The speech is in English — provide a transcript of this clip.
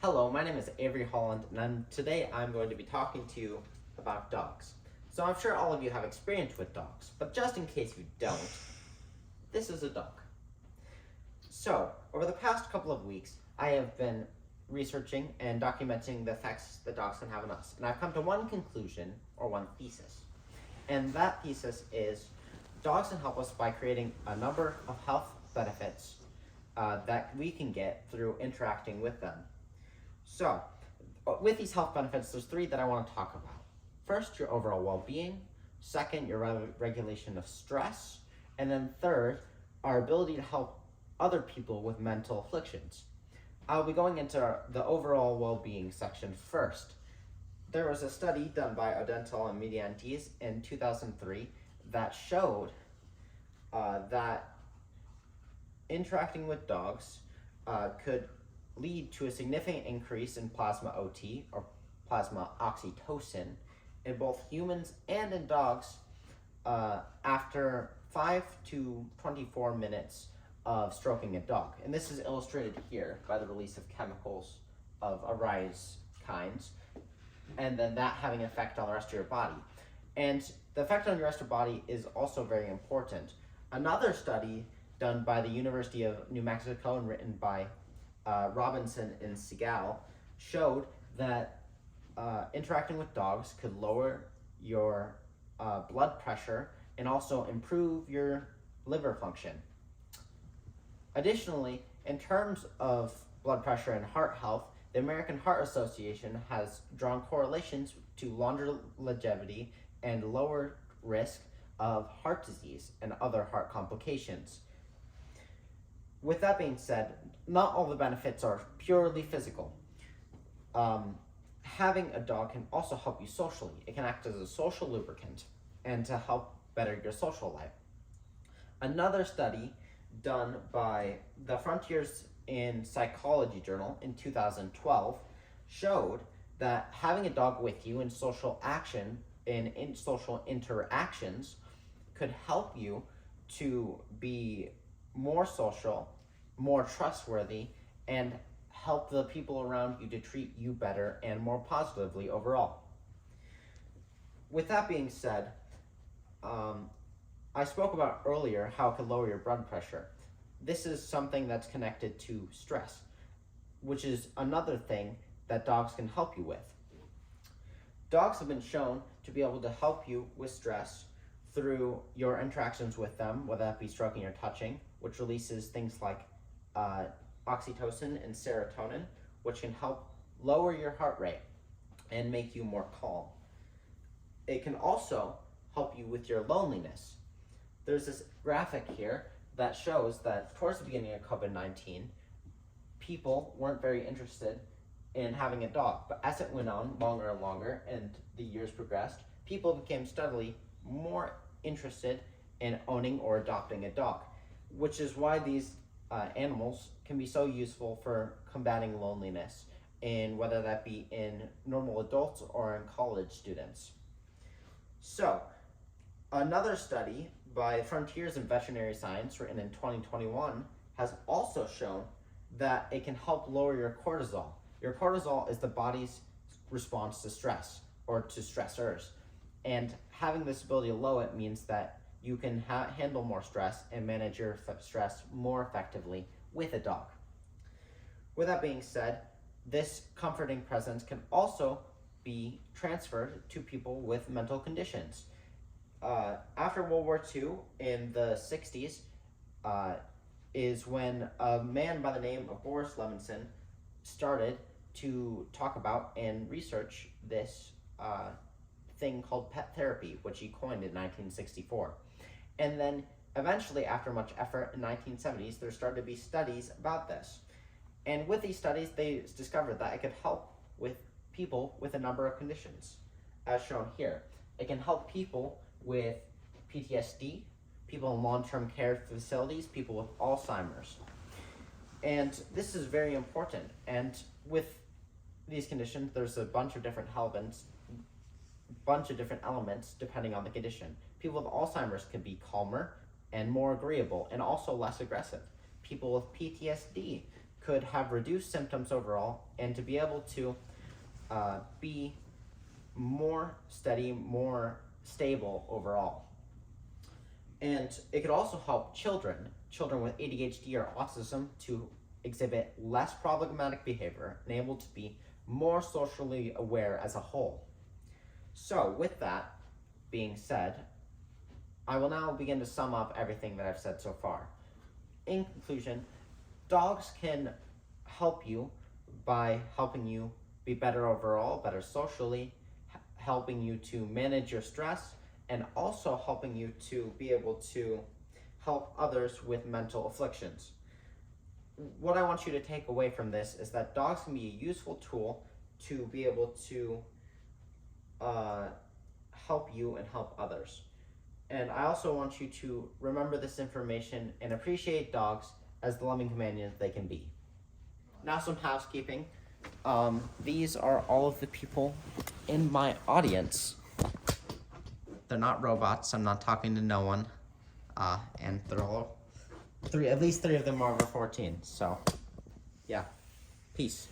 Hello, my name is Avery Holland, and today I'm going to be talking to you about dogs. So I'm sure all of you have experience with dogs, but just in case you don't, this is a dog. So, over the past couple of weeks, I have been researching and documenting the effects that dogs can have on us, and I've come to one conclusion, or one thesis. And that thesis is dogs can help us by creating a number of health benefits that we can get through interacting with them. So, with these health benefits, there's three that I want to talk about. First, your overall well-being. Second, your regulation of stress. And then third, our ability to help other people with mental afflictions. I'll be going into the overall well-being section first. There was a study done by Odental and Mediantes in 2003 that showed that interacting with dogs could lead to a significant increase in plasma OT, or plasma oxytocin, in both humans and in dogs after 5 to 24 minutes of stroking a dog. And this is illustrated here by the release of chemicals of a variety kinds, and then that having an effect on the rest of your body. And the effect on your rest of your body is also very important. Another study done by the University of New Mexico and written by Robinson and Segal showed that interacting with dogs could lower your blood pressure and also improve your liver function. Additionally, in terms of blood pressure and heart health, the American Heart Association has drawn correlations to longer longevity and lower risk of heart disease and other heart complications. With that being said, not all the benefits are purely physical. Having a dog can also help you socially. It can act as a social lubricant and to help better your social life. Another study done by the Frontiers in Psychology journal in 2012 showed that having a dog with you in social action and in social interactions could help you to be more social, more trustworthy, and help the people around you to treat you better and more positively overall. With that being said, I spoke about earlier how it could lower your blood pressure. This is something that's connected to stress, which is another thing that dogs can help you with. Dogs have been shown to be able to help you with stress through your interactions with them, whether that be stroking or touching, which releases things like oxytocin and serotonin, which can help lower your heart rate and make you more calm. It can also help you with your loneliness. There's this graphic here that shows that towards the beginning of COVID-19, people weren't very interested in having a dog, but as it went on longer and longer and the years progressed, people became steadily more interested in owning or adopting a dog, which is why these animals can be so useful for combating loneliness, in whether that be in normal adults or in college students. So, another study by Frontiers in Veterinary Science, written in 2021, has also shown that it can help lower your cortisol. Your cortisol is the body's response to stress, or to stressors. And having this ability to lower it means that you can handle more stress and manage your stress more effectively with a dog. With that being said, this comforting presence can also be transferred to people with mental conditions. After World War II, in the 60s, is when a man by the name of Boris Levinson started to talk about and research this thing called pet therapy, which he coined in 1964. And then eventually, after much effort in the 1970s, there started to be studies about this. And with these studies, they discovered that it could help with people with a number of conditions, as shown here. It can help people with PTSD, people in long-term care facilities, people with Alzheimer's. And this is very important. And with these conditions, there's a bunch of different elements depending on the condition. People with Alzheimer's could be calmer and more agreeable and also less aggressive. People with PTSD could have reduced symptoms overall and to be able to be more steady, more stable overall. And it could also help children with ADHD or autism to exhibit less problematic behavior and able to be more socially aware as a whole. So with that being said, I will now begin to sum up everything that I've said so far. In conclusion, dogs can help you by helping you be better overall, better socially, helping you to manage your stress, and also helping you to be able to help others with mental afflictions. What I want you to take away from this is that dogs can be a useful tool to be able to help you and help others. And I also want you to remember this information and appreciate dogs as the loving companions they can be. Now some housekeeping. These are all of the people in my audience. They're not robots, I'm not talking to no one. And they're all at least three of them are over 14, so yeah, peace.